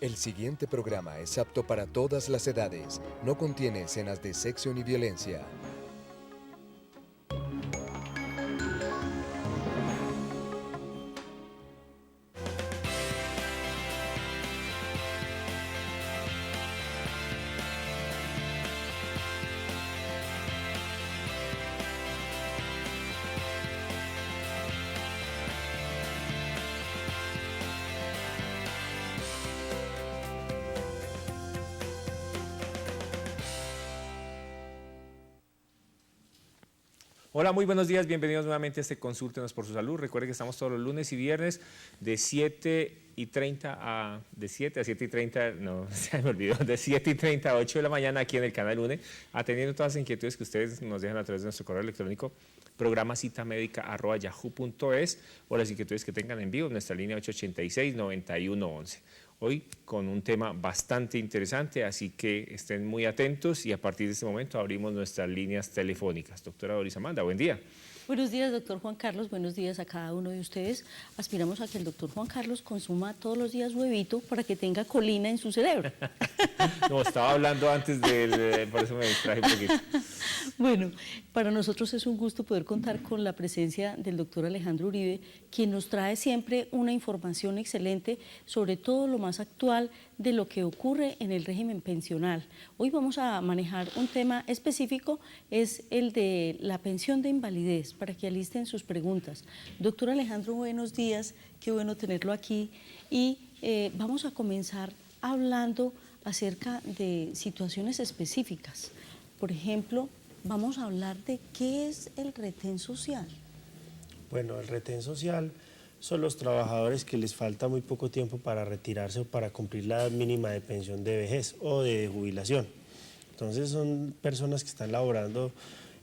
El siguiente programa es apto para todas las edades. No contiene escenas de sexo ni violencia. Hola, muy buenos días, bienvenidos nuevamente a este Consúltenos por su Salud. Recuerden que estamos todos los lunes y viernes de 7:30 a 7:30, no, se me olvidó, de 7:30 a 8 de la mañana aquí en el canal UNE, atendiendo todas las inquietudes que ustedes nos dejan a través de nuestro correo electrónico, programacitamedica@yahoo.es, o las inquietudes que tengan en vivo en nuestra línea 886-9111. Hoy con un tema bastante interesante, así que estén muy atentos y a partir de este momento abrimos nuestras líneas telefónicas. Doctora Doris Amanda, buen día. Buenos días, doctor Juan Carlos, buenos días a cada uno de ustedes. Aspiramos a que el doctor Juan Carlos consuma todos los días huevito para que tenga colina en su cerebro. No, estaba hablando antes por eso me distraje un poquito. Bueno, para nosotros es un gusto poder contar con la presencia del doctor Alejandro Uribe, quien nos trae siempre una información excelente sobre todo lo más actual de lo que ocurre en el régimen pensional. Hoy vamos a manejar un tema específico, es el de la pensión de invalidez, para que alisten sus preguntas. Doctor Alejandro, buenos días, qué bueno tenerlo aquí y vamos a comenzar hablando acerca de situaciones específicas. Por ejemplo, vamos a hablar de qué es el retén social. Bueno, el retén social son los trabajadores que les falta muy poco tiempo para retirarse o para cumplir la edad mínima de pensión de vejez o de jubilación. Entonces son personas que están laborando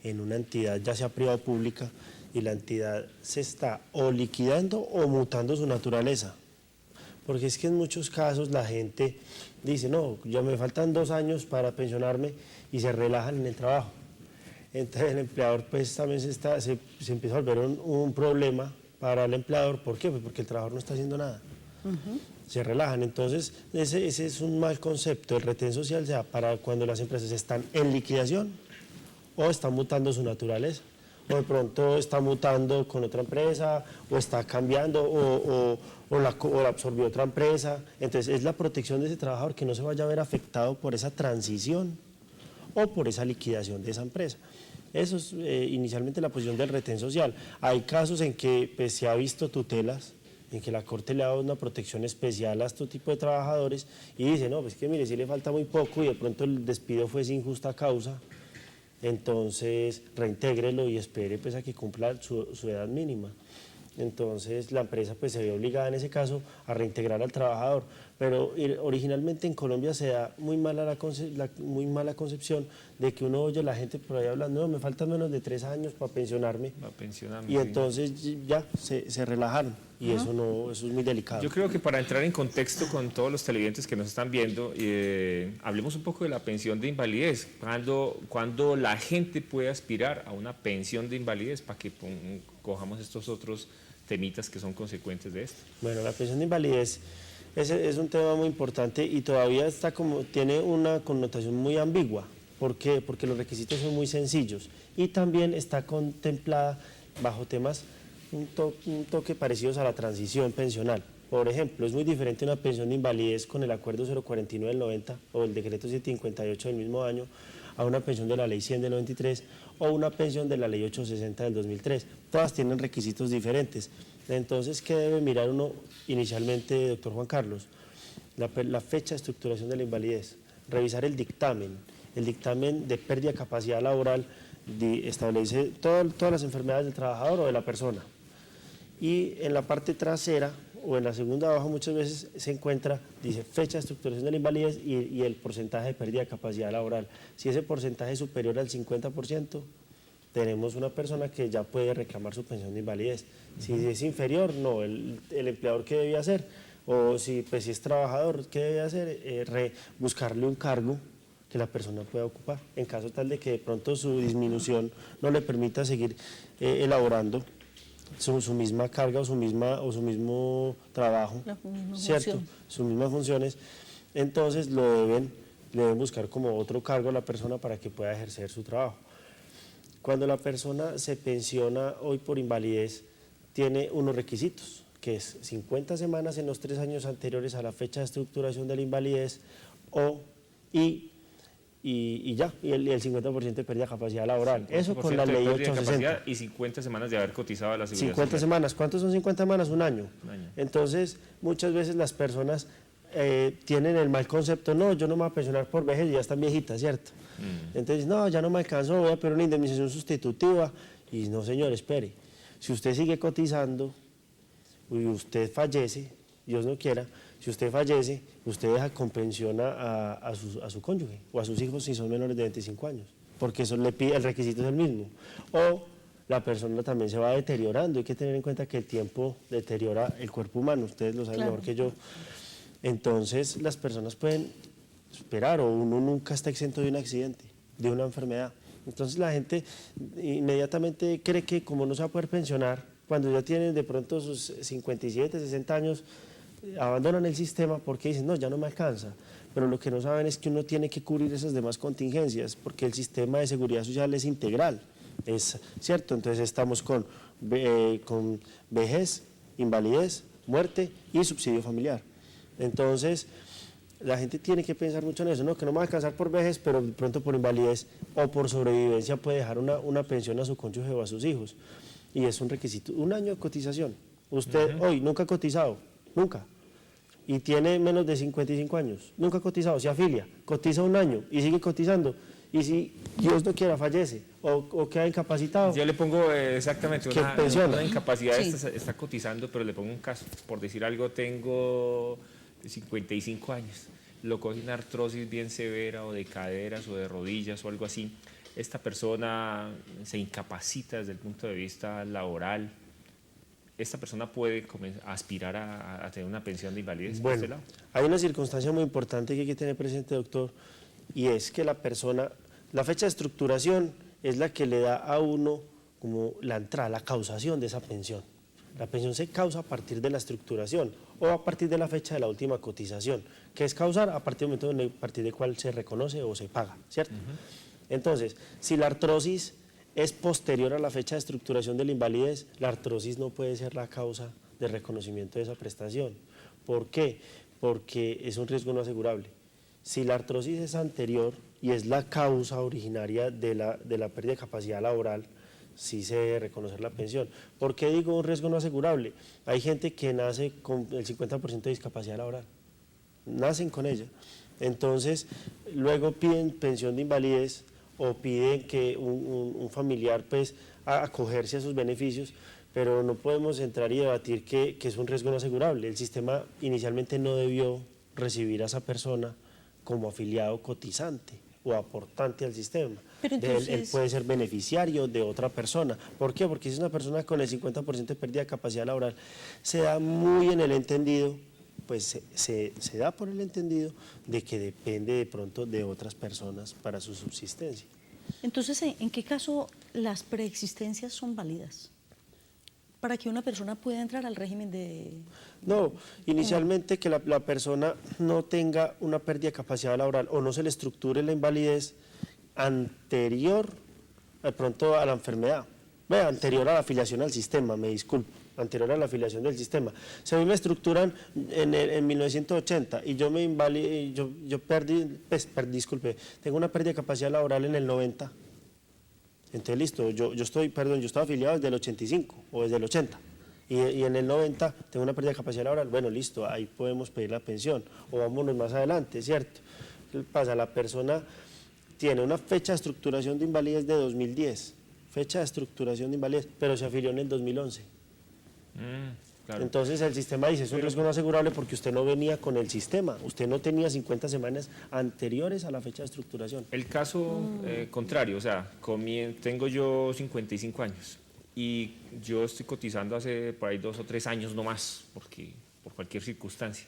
en una entidad, ya sea privada o pública, y la entidad se está o liquidando o mutando su naturaleza. Porque es que en muchos casos la gente dice, no, ya me faltan 2 años para pensionarme, y se relajan en el trabajo. Entonces el empleador pues también se empieza a volver un problema para el empleador. ¿Por qué? Pues porque el trabajador no está haciendo nada. Se relajan. Entonces ese es un mal concepto. El retén social se da para cuando las empresas están en liquidación o están mutando su naturaleza, o de pronto está mutando con otra empresa, o está cambiando, o la absorbió otra empresa. Entonces es la protección de ese trabajador, que no se vaya a ver afectado por esa transición o por esa liquidación de esa empresa. Eso es inicialmente la posición del retén social. Hay casos en que pues, se ha visto tutelas, en que la Corte le ha dado una protección especial a este tipo de trabajadores y dice, no, pues que mire, si le falta muy poco y de pronto el despido fue sin justa causa, entonces reintégrelo y espere pues, a que cumpla su edad mínima. Entonces la empresa pues, se ve obligada en ese caso a reintegrar al trabajador, pero originalmente en Colombia se da muy mala concepción de que uno oye a la gente por ahí hablando, no, me faltan menos de 3 años para pensionarme, y entonces ya se relajaron, y eso es muy delicado. Yo creo que para entrar en contexto con todos los televidentes que nos están viendo, hablemos un poco de la pensión de invalidez. ¿Cuándo la gente puede aspirar a una pensión de invalidez? Para que cojamos estos otros temitas que son consecuentes de esto. Bueno, la pensión de invalidez es un tema muy importante y todavía tiene una connotación muy ambigua. ¿Por qué? Porque los requisitos son muy sencillos y también está contemplada bajo temas un toque parecidos a la transición pensional. Por ejemplo, es muy diferente una pensión de invalidez con el acuerdo 049 del 90 o el decreto 758 del mismo año a una pensión de la ley 100 del 93 o una pensión de la ley 860 del 2003. Todas tienen requisitos diferentes. Entonces, ¿qué debe mirar uno inicialmente, doctor Juan Carlos? La fecha de estructuración de la invalidez, revisar el dictamen de pérdida de capacidad laboral, establece todas las enfermedades del trabajador o de la persona. Y en la parte trasera o en la segunda abajo muchas veces se encuentra, dice fecha de estructuración de la invalidez y el porcentaje de pérdida de capacidad laboral. Si ese porcentaje es superior al 50%, tenemos una persona que ya puede reclamar su pensión de invalidez. Si es inferior, no, el empleador, ¿qué debe hacer? O si es trabajador, ¿qué debe hacer? Buscarle un cargo que la persona pueda ocupar, en caso tal de que de pronto su disminución no le permita seguir elaborando su misma carga o su mismo trabajo, ¿cierto? Sus mismas funciones. entonces le deben buscar como otro cargo a la persona para que pueda ejercer su trabajo. Cuando la persona se pensiona hoy por invalidez, tiene unos requisitos, que es 50 semanas en los 3 años anteriores a la fecha de estructuración de la invalidez y el 50% de pérdida de capacidad laboral. Eso con la ley 860. Y 50 semanas de haber cotizado a la seguridad 50 social. semanas. ¿Cuántos son 50 semanas? Un año. Un año. Entonces, muchas veces las personas tienen el mal concepto, no, yo no me voy a pensionar por vejez, ya están viejitas, ¿cierto? Entonces, no, ya no me alcanzó, voy a pedir una indemnización sustitutiva. Y no, señor, espere. Si usted sigue cotizando y usted fallece, Dios no quiera, si usted fallece, usted deja con pensión a su cónyuge o a sus hijos si son menores de 25 años, porque eso le pide, el requisito es el mismo. O la persona también se va deteriorando, hay que tener en cuenta que el tiempo deteriora el cuerpo humano, ustedes lo saben Claro. mejor que yo. Entonces las personas pueden esperar o uno nunca está exento de un accidente, de una enfermedad. Entonces la gente inmediatamente cree que como no se va a poder pensionar, cuando ya tienen de pronto sus 57, 60 años, abandonan el sistema porque dicen, no, ya no me alcanza. Pero lo que no saben es que uno tiene que cubrir esas demás contingencias, porque el sistema de seguridad social es integral, es cierto. Entonces estamos con vejez, invalidez, muerte y subsidio familiar. Entonces, la gente tiene que pensar mucho en eso, ¿no? Que no me va a alcanzar por vejez, pero de pronto por invalidez o por sobrevivencia puede dejar una pensión a su cónyuge o a sus hijos. Y es un requisito, un año de cotización. Usted hoy nunca ha cotizado, nunca. Y tiene menos de 55 años, nunca ha cotizado, se afilia, cotiza un año y sigue cotizando. Y si Dios no quiera fallece o queda incapacitado. Yo le pongo exactamente ¿Qué una pensiona? incapacidad, Sí. está cotizando, pero le pongo un caso. Por decir algo, tengo 55 años, lo coge una artrosis bien severa o de caderas o de rodillas o algo así. Esta persona se incapacita desde el punto de vista laboral. ¿Esta persona puede aspirar a tener una pensión de invalidez? por este Bueno, lado? hay una circunstancia muy importante que hay que tener presente, doctor, y es que la fecha de estructuración es la que le da a uno como la entrada, la causación de esa pensión. La pensión se causa a partir de la estructuración o a partir de la fecha de la última cotización, que es causar a partir del momento a partir del cual se reconoce o se paga, ¿cierto? Entonces, si la artrosis es posterior a la fecha de estructuración de la invalidez, la artrosis no puede ser la causa de reconocimiento de esa prestación. ¿Por qué? Porque es un riesgo no asegurable. Si la artrosis es anterior y es la causa originaria de la pérdida de capacidad laboral, sí se debe reconocer la pensión. ¿Por qué digo un riesgo no asegurable? Hay gente que nace con el 50% de discapacidad laboral, nacen con ella. Entonces, luego piden pensión de invalidez o piden que un familiar pues acogerse a sus beneficios, pero no podemos entrar y debatir que es un riesgo no asegurable. El sistema inicialmente no debió recibir a esa persona como afiliado cotizante o aportante al sistema. Pero entonces... Él puede ser beneficiario de otra persona. ¿Por qué? Porque si es una persona con el 50% de pérdida de capacidad laboral, se da muy en el entendido, pues se da por el entendido de que depende de pronto de otras personas para su subsistencia. Entonces, ¿en qué caso las preexistencias son válidas para que una persona pueda entrar al régimen de...? No, inicialmente que la persona no tenga una pérdida de capacidad laboral o no se le estructure la invalidez anterior de pronto a la enfermedad, anterior a la afiliación al sistema, me disculpo, anterior a la afiliación del sistema. Si a mí me estructuran en 1980 y yo me invalidé, yo perdí, disculpe, tengo una pérdida de capacidad laboral en el 90, entonces listo, yo estaba afiliado desde el 85 o desde el 80. Y en el 90 tengo una pérdida de capacidad laboral, bueno, listo, ahí podemos pedir la pensión, o vámonos más adelante, ¿cierto? ¿Qué pasa? La persona tiene una fecha de estructuración de invalidez de 2010, fecha de estructuración de invalidez, pero se afilió en el 2011. Claro. Entonces el sistema dice, es un riesgo no asegurable porque usted no venía con el sistema, usted no tenía 50 semanas anteriores a la fecha de estructuración. El caso contrario, o sea, tengo yo 55 años y yo estoy cotizando hace por ahí 2 o 3 años no más, porque por cualquier circunstancia.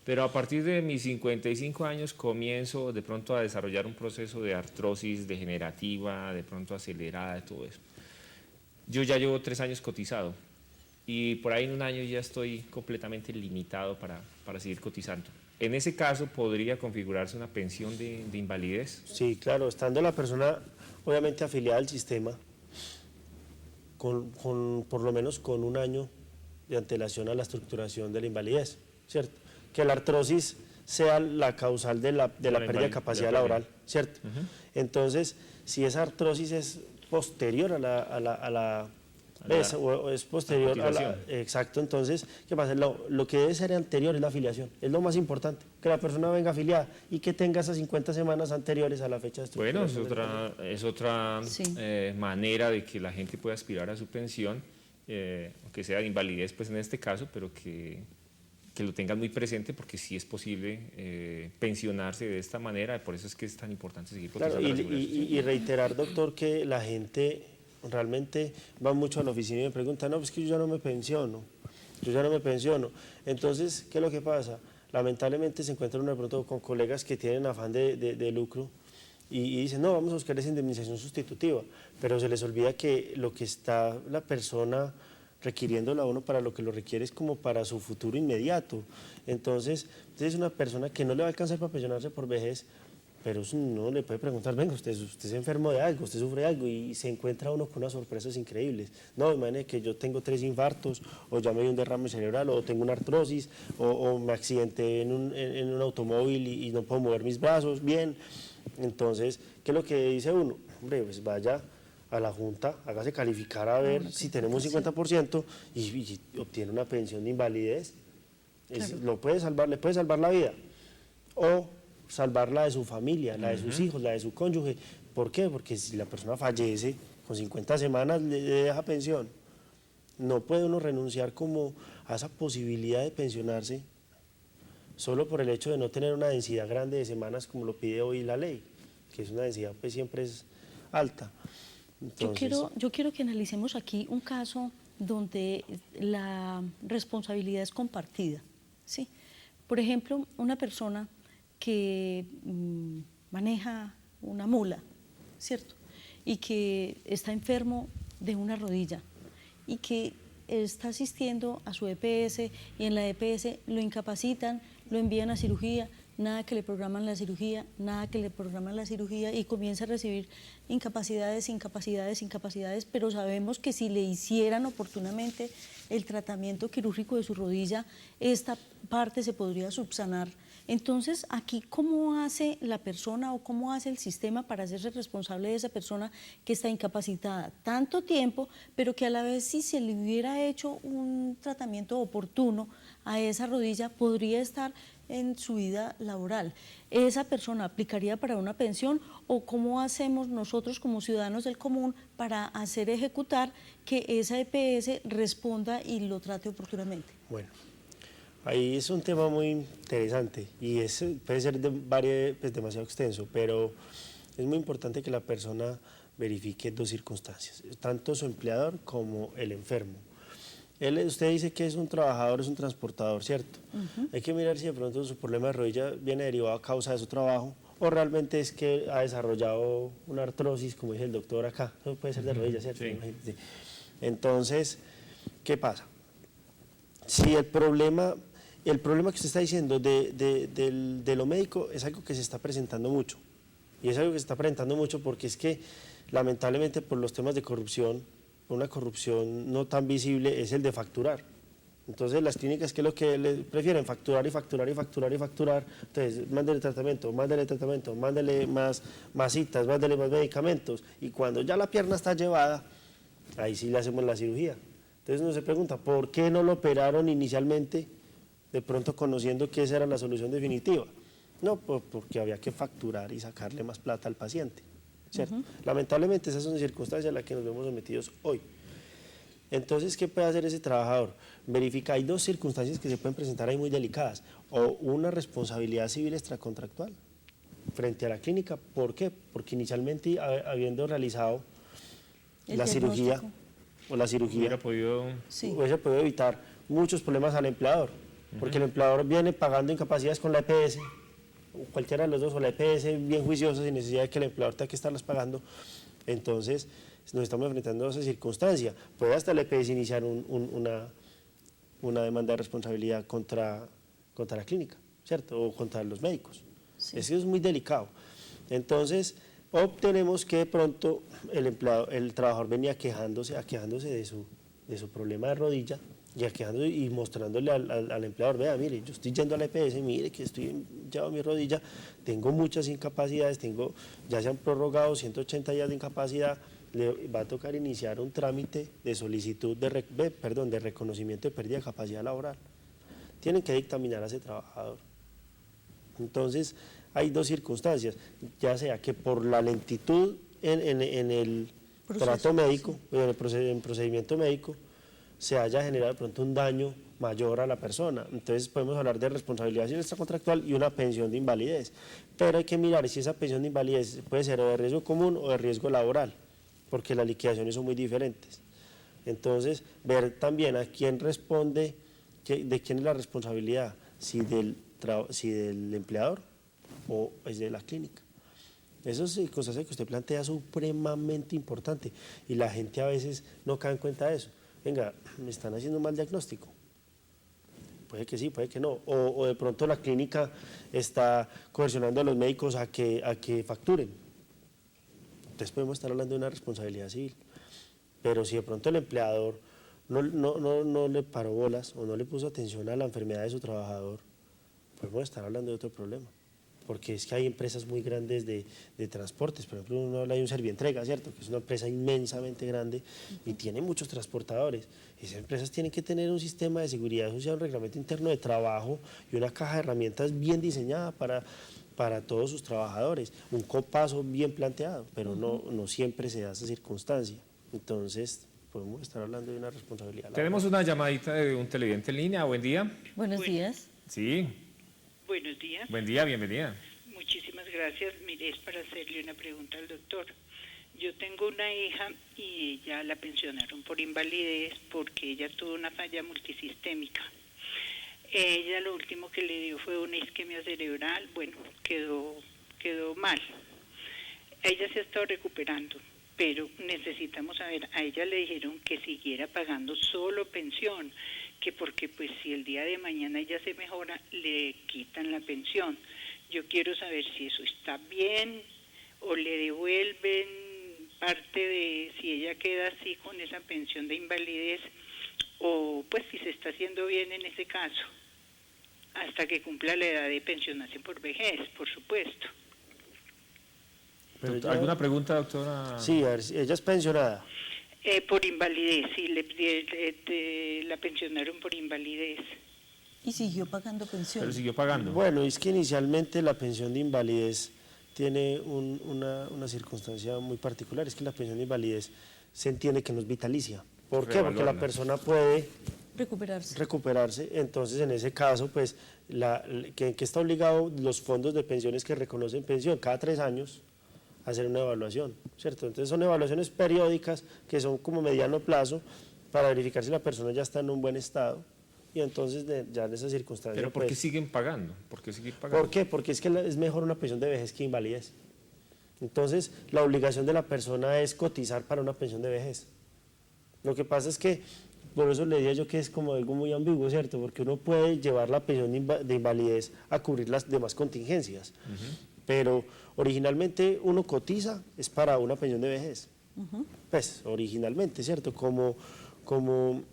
Pero a partir de mis 55 años comienzo de pronto a desarrollar un proceso de artrosis degenerativa, de pronto acelerada, de todo eso. Yo ya llevo 3 años cotizado y por ahí en un año ya estoy completamente limitado para seguir cotizando. En ese caso, ¿podría configurarse una pensión de invalidez? Sí, claro, estando la persona obviamente afiliada al sistema, por lo menos con un año de antelación a la estructuración de la invalidez, ¿cierto? Que la artrosis sea la causal de la pérdida de capacidad laboral, ¿cierto? Entonces, si esa artrosis es posterior a la o es posterior a la... Exacto, entonces, ¿qué pasa? Lo que debe ser anterior es la afiliación, es lo más importante, que la persona venga afiliada y que tenga esas 50 semanas anteriores a la fecha de estructuración. Bueno, es otra Sí. manera de que la gente pueda aspirar a su pensión, aunque sea de invalidez, pues en este caso, pero que lo tengan muy presente, porque sí es posible pensionarse de esta manera, por eso es que es tan importante seguir cotizando. Claro, la Seguridad Social. y reiterar, doctor, que la gente realmente va mucho a la oficina y me pregunta, no, pues que yo ya no me pensiono, Entonces, ¿qué es lo que pasa? Lamentablemente se encuentran de pronto con colegas que tienen afán de lucro y dicen, no, vamos a buscar esa indemnización sustitutiva, pero se les olvida que lo que está la persona requiriéndola a uno para lo que lo requiere es como para su futuro inmediato. Entonces es una persona que no le va a alcanzar para pensionarse por vejez, pero uno le puede preguntar, venga, usted es enfermo de algo, usted sufre de algo, y se encuentra uno con unas sorpresas increíbles. No, imagínate que yo tengo 3 infartos, o ya me dio un derrame cerebral, o tengo una artrosis, o me accidenté en un automóvil y no puedo mover mis brazos bien. Entonces, ¿qué es lo que dice uno? Hombre, pues vaya a la Junta, hágase calificar a ver si tenemos un 50% y obtiene una pensión de invalidez. Lo puede salvar, le puede salvar la vida. O salvar la de su familia, la de sus hijos, la de su cónyuge. ¿Por qué? Porque si la persona fallece, con 50 semanas le deja pensión. No puede uno renunciar como a esa posibilidad de pensionarse solo por el hecho de no tener una densidad grande de semanas como lo pide hoy la ley, que es una densidad pues siempre es alta. Entonces, yo quiero que analicemos aquí un caso donde la responsabilidad es compartida, ¿sí? Por ejemplo, una persona que maneja una mula, ¿cierto? Y que está enfermo de una rodilla y que está asistiendo a su EPS y en la EPS lo incapacitan, lo envían a cirugía, nada que le programan la cirugía, y comienza a recibir incapacidades, pero sabemos que si le hicieran oportunamente el tratamiento quirúrgico de su rodilla, esta parte se podría subsanar. Entonces, aquí, ¿cómo hace la persona o cómo hace el sistema para hacerse responsable de esa persona que está incapacitada tanto tiempo, pero que a la vez si se le hubiera hecho un tratamiento oportuno a esa rodilla, podría estar en su vida laboral? ¿Esa persona aplicaría para una pensión o cómo hacemos nosotros como ciudadanos del común para hacer ejecutar que esa EPS responda y lo trate oportunamente? bueno, ahí es un tema muy interesante y puede ser pues, demasiado extenso, pero es muy importante que la persona verifique 2 circunstancias, tanto su empleador como el enfermo. Usted dice que es un trabajador, es un transportador, ¿cierto? Hay que mirar si de pronto su problema de rodilla viene derivado a causa de su trabajo o realmente es que ha desarrollado una artrosis, como dice el doctor acá. Eso puede ser de rodilla, ¿cierto? Sí. Entonces, ¿qué pasa? Si el problema que usted está diciendo de lo médico es algo que se está presentando mucho. Y es algo que se está presentando mucho porque es que, lamentablemente, por los temas de corrupción, una corrupción no tan visible es el de facturar. Entonces las clínicas, ¿qué es lo que prefieren? Facturar y facturar y facturar y facturar. Entonces, mándele tratamiento, mándele más citas, mándele más medicamentos. Y cuando ya la pierna está llevada, ahí sí le hacemos la cirugía. Entonces uno se pregunta, ¿por qué no lo operaron inicialmente, de pronto conociendo que esa era la solución definitiva? No, porque había que facturar y sacarle más plata al paciente, ¿cierto? Lamentablemente esas son circunstancias a las que nos vemos sometidos hoy. Entonces, ¿qué puede hacer ese trabajador? Verifica, hay 2 circunstancias que se pueden presentar ahí muy delicadas, o una responsabilidad civil extracontractual frente a la clínica. ¿Por qué? Porque inicialmente, habiendo realizado la cirugía, Hubiera podido... hubiese podido evitar muchos problemas al empleador, porque el empleador viene pagando incapacidades con la EPS, cualquiera de los dos, o la EPS bien juiciosa sin necesidad de que el empleador tenga que estarlas pagando. Entonces, nos estamos enfrentando a esa circunstancia. Puede hasta la EPS iniciar una demanda de responsabilidad contra la clínica, ¿cierto? O contra los médicos. Sí. Eso es muy delicado. Entonces, obtenemos que de pronto el trabajador venía quejándose de su problema de rodilla y mostrándole al empleador, vea, mire, yo estoy yendo a la EPS, mire que estoy llevando mi rodilla, tengo muchas incapacidades, ya se han prorrogado 180 días de incapacidad, le va a tocar iniciar un trámite de solicitud de reconocimiento de pérdida de capacidad laboral. Tienen que dictaminar a ese trabajador. Entonces, hay dos circunstancias, ya sea que por la lentitud en el trato médico, en el procedimiento médico, se haya generado de pronto un daño mayor a la persona. Entonces podemos hablar de responsabilidad civil extracontractual y una pensión de invalidez. Pero hay que mirar si esa pensión de invalidez puede ser o de riesgo común o de riesgo laboral, porque las liquidaciones son muy diferentes. Entonces, ver también a quién responde, de quién es la responsabilidad, si del empleador o es de la clínica. Eso es cosas que usted plantea supremamente importante y la gente a veces no cae en cuenta de eso. Venga, me están haciendo un mal diagnóstico. Puede que sí, puede que no. O de pronto la clínica está coercionando a los médicos a que facturen. Entonces podemos estar hablando de una responsabilidad civil. Pero si de pronto el empleador no le paró bolas o no le puso atención a la enfermedad de su trabajador, podemos estar hablando de otro problema. Porque es que hay empresas muy grandes de transportes, por ejemplo, uno habla de un Servientrega, ¿cierto? Que es una empresa inmensamente grande y tiene muchos transportadores. Esas empresas tienen que tener un sistema de seguridad social, un reglamento interno de trabajo y una caja de herramientas bien diseñada para todos sus trabajadores, un copazo bien planteado, pero no siempre se da esa circunstancia. Entonces, podemos estar hablando de una responsabilidad laboral. Tenemos una llamadita de un televidente en línea. Buen día. Buenos días. Sí. Buenos días. Buen día, bienvenida. Muchísimas gracias. Mire, es para hacerle una pregunta al doctor. Yo tengo una hija y ella la pensionaron por invalidez porque ella tuvo una falla multisistémica. Ella lo último que le dio fue una isquemia cerebral, bueno, quedó mal. Ella se ha estado recuperando, pero necesitamos saber, a ella le dijeron que siguiera pagando solo pensión, que porque pues si el día de mañana ella se mejora, le quitan la pensión. Yo quiero saber si eso está bien o le devuelven parte de si ella queda así con esa pensión de invalidez o pues si se está haciendo bien en ese caso, hasta que cumpla la edad de pensionarse por vejez, por supuesto. ¿Alguna pregunta, doctora? Sí, a ver, ella es pensionada. Por invalidez, sí, la pensionaron por invalidez. Y siguió pagando pensión. Pero siguió pagando. Bueno, es que inicialmente la pensión de invalidez tiene una circunstancia muy particular, es que la pensión de invalidez se entiende que no es vitalicia. ¿Por qué? Porque la persona puede recuperarse, entonces en ese caso, pues, que está obligado los fondos de pensiones que reconocen pensión cada 3 años, hacer una evaluación, ¿cierto? Entonces son evaluaciones periódicas que son como mediano plazo para verificar si la persona ya está en un buen estado y entonces ya en esas circunstancias... ¿Pero por qué pues, siguen pagando? ¿Por qué seguir pagando? ¿Por qué? Porque es que es mejor una pensión de vejez que invalidez. Entonces la obligación de la persona es cotizar para una pensión de vejez. Lo que pasa es que, por eso le decía yo que es como algo muy ambiguo, ¿cierto? Porque uno puede llevar la pensión de invalidez a cubrir las demás contingencias. Pero originalmente uno cotiza es para una pensión de vejez. Pues originalmente, ¿cierto? Como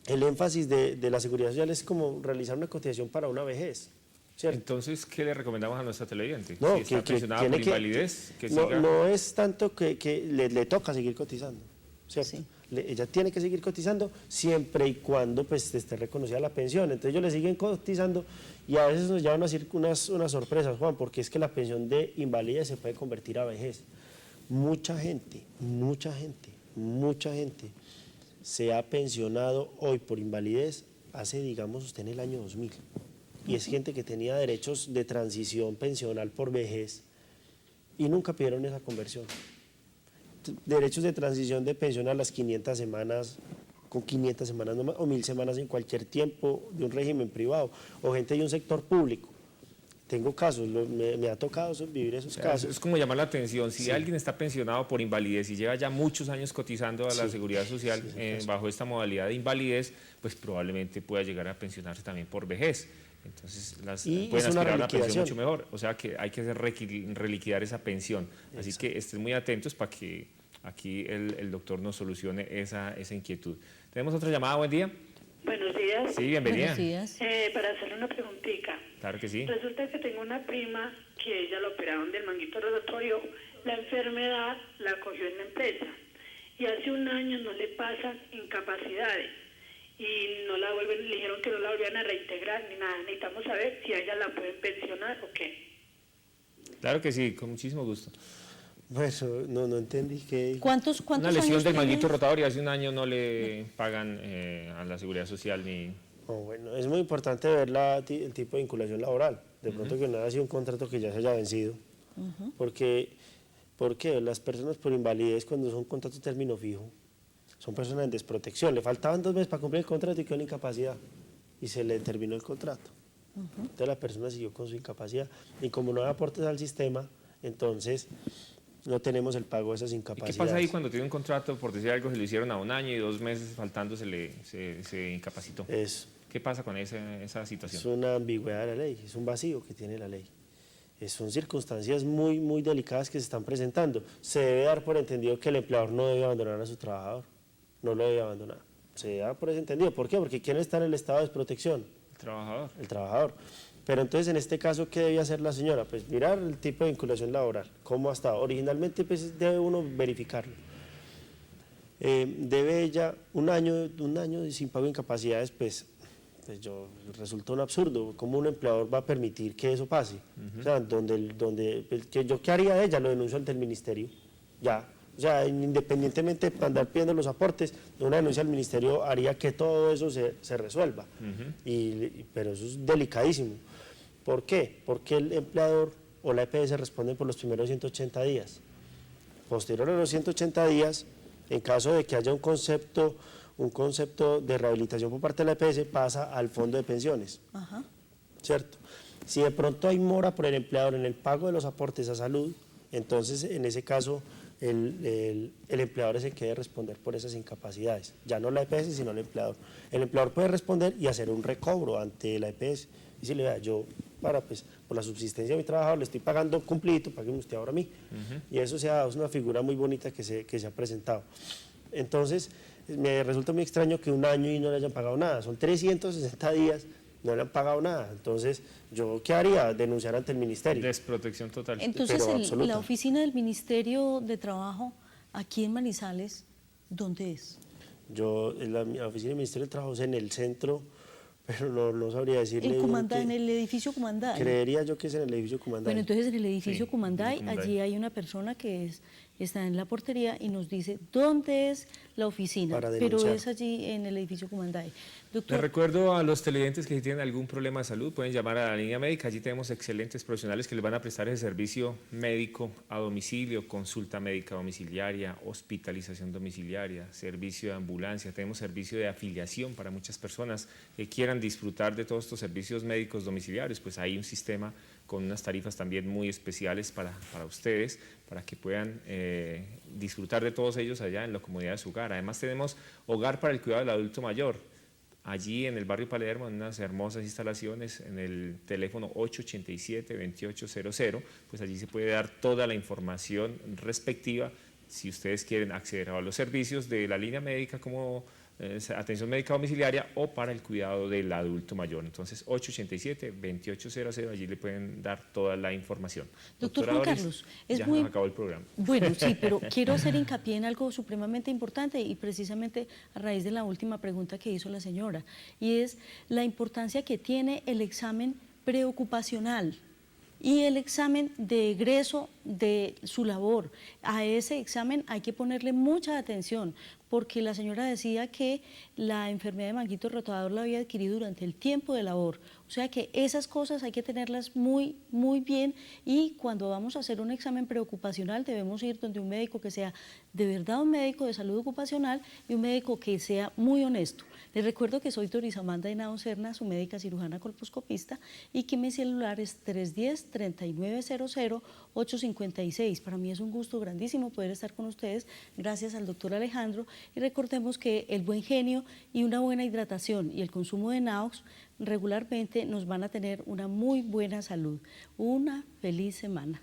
el énfasis de la seguridad social es como realizar una cotización para una vejez, ¿cierto? Entonces, ¿qué le recomendamos a nuestra televidente? No, si está pensionada por invalidez, que no, siga... no es tanto que le toca seguir cotizando, ¿cierto? Sí. Ella tiene que seguir cotizando siempre y cuando pues esté reconocida la pensión. Entonces ellos le siguen cotizando y a veces nos llevan a decir unas sorpresas, Juan, porque es que la pensión de invalidez se puede convertir a vejez. Mucha gente se ha pensionado hoy por invalidez hace, digamos, usted en el año 2000. Y es gente que tenía derechos de transición pensional por vejez y nunca pidieron esa conversión. Derechos de transición de pensión a las 500 semanas, con 500 semanas nomás, o 1000 semanas en cualquier tiempo de un régimen privado, o gente de un sector público. Tengo casos, me ha tocado vivir esos casos. Es como llamar la atención, si alguien está pensionado por invalidez y lleva ya muchos años cotizando a la Seguridad Social bajo esta modalidad de invalidez, pues probablemente pueda llegar a pensionarse también por vejez. Entonces pueden aspirar a una pensión mucho mejor, o sea que hay que reliquidar esa pensión. Así que estén muy atentos para que aquí el doctor nos solucione esa inquietud. Tenemos otra llamada, buen día. Buenos días. Sí, bienvenida. Buenos días. Para hacerle una preguntita. Claro que sí. Resulta que tengo una prima que ella la operaron del manguito rotatorio, la enfermedad la cogió en la empresa y hace un año no le pasan incapacidades y no la vuelven, le dijeron que no la volvían a reintegrar ni nada. Necesitamos saber si a ella la pueden pensionar o qué. Claro que sí, con muchísimo gusto. Pues no entendí qué. ¿Cuántos Una lesión años del tiene? manguito rotador y hace un año no le pagan a la Seguridad Social ni... Bueno, es muy importante ver el tipo de vinculación laboral. De pronto que no haya sido un contrato que ya se haya vencido. Porque las personas por invalidez, cuando son contratos término fijo, son personas en desprotección. Le faltaban 2 meses para cumplir el contrato y quedó en incapacidad. Y se le terminó el contrato. Entonces la persona siguió con su incapacidad. Y como no hay aportes al sistema, entonces no tenemos el pago de esas ¿Y incapacidades. qué pasa ahí cuando tiene un contrato, por decir algo, se lo hicieron a 1 año y 2 meses faltando se incapacitó? ¿Qué pasa con esa situación? Es una ambigüedad de la ley, es un vacío que tiene la ley. Son circunstancias muy, muy delicadas que se están presentando. Se debe dar por entendido que el empleador no debe abandonar a su trabajador, no lo debe abandonar. Se da por ese entendido. ¿Por qué? Porque ¿quién está en el estado de desprotección? El trabajador. El trabajador. Pero entonces, en este caso, ¿qué debía hacer la señora? Pues mirar el tipo de vinculación laboral, cómo ha estado. Originalmente, pues debe uno verificarlo. Debe ella un año sin pago de incapacidades, pues resulta un absurdo. ¿Cómo un empleador va a permitir que eso pase? O sea, ¿yo qué haría de ella? Lo denuncio ante el ministerio, ya. O sea, independientemente de andar pidiendo los aportes, una denuncia al ministerio haría que todo eso se resuelva. Pero eso es delicadísimo. ¿Por qué? Porque el empleador o la EPS responden por los primeros 180 días. Posterior a los 180 días, en caso de que haya un concepto de rehabilitación por parte de la EPS, pasa al fondo de pensiones. ¿Cierto? Si de pronto hay mora por el empleador en el pago de los aportes a salud, entonces en ese caso el empleador es el que debe responder por esas incapacidades. Ya no la EPS, sino el empleador. El empleador puede responder y hacer un recobro ante la EPS. Y decirle, vea, yo por la subsistencia de mi trabajador le estoy pagando cumplidito, págueme usted ahora a mí. Y eso es una figura muy bonita que se ha presentado. Entonces, me resulta muy extraño que 1 año y no le hayan pagado nada. Son 360 días, no le han pagado nada. Entonces, ¿yo qué haría? Denunciar ante el ministerio. Desprotección total. Entonces, la oficina del Ministerio de Trabajo aquí en Manizales, ¿dónde es? La oficina del Ministerio del Trabajo es en el centro, pero no sabría decirle. En el edificio Cumanday. Creería yo que es en el edificio Cumanday. Bueno, entonces en el edificio Cumanday, allí hay una persona que está en la portería y nos dice dónde es la oficina, pero es allí en el edificio Cumanday. Doctor. Les recuerdo a los televidentes que si tienen algún problema de salud pueden llamar a la línea médica. Allí tenemos excelentes profesionales que les van a prestar el servicio médico a domicilio, consulta médica domiciliaria, hospitalización domiciliaria, servicio de ambulancia. Tenemos servicio de afiliación para muchas personas que quieran disfrutar de todos estos servicios médicos domiciliarios. Pues hay un sistema con unas tarifas también muy especiales para ustedes, para que puedan disfrutar de todos ellos allá en la comodidad de su hogar. Además tenemos hogar para el cuidado del adulto mayor. Allí en el barrio Palermo, en unas hermosas instalaciones, en el teléfono 887-2800, pues allí se puede dar toda la información respectiva si ustedes quieren acceder a los servicios de la línea médica como atención médica domiciliaria o para el cuidado del adulto mayor. Entonces, 887-2800, allí le pueden dar toda la información. Doctor Juan Carlos, ya nos acabó el programa. Bueno, sí, pero quiero hacer hincapié en algo supremamente importante y precisamente a raíz de la última pregunta que hizo la señora, y es la importancia que tiene el examen preocupacional y el examen de egreso de su labor. A ese examen hay que ponerle mucha atención, porque la señora decía que la enfermedad de manguito rotador la había adquirido durante el tiempo de labor. O sea que esas cosas hay que tenerlas muy, muy bien, y cuando vamos a hacer un examen preocupacional debemos ir donde un médico que sea de verdad un médico de salud ocupacional y un médico que sea muy honesto. Les recuerdo que soy Doris Amanda Henao Serna, su médica cirujana colposcopista, y que mi celular es 310-3900-856. Para mí es un gusto grandísimo poder estar con ustedes, gracias al doctor Alejandro, y recordemos que el buen genio y una buena hidratación y el consumo de Naox regularmente nos van a tener una muy buena salud. Una feliz semana.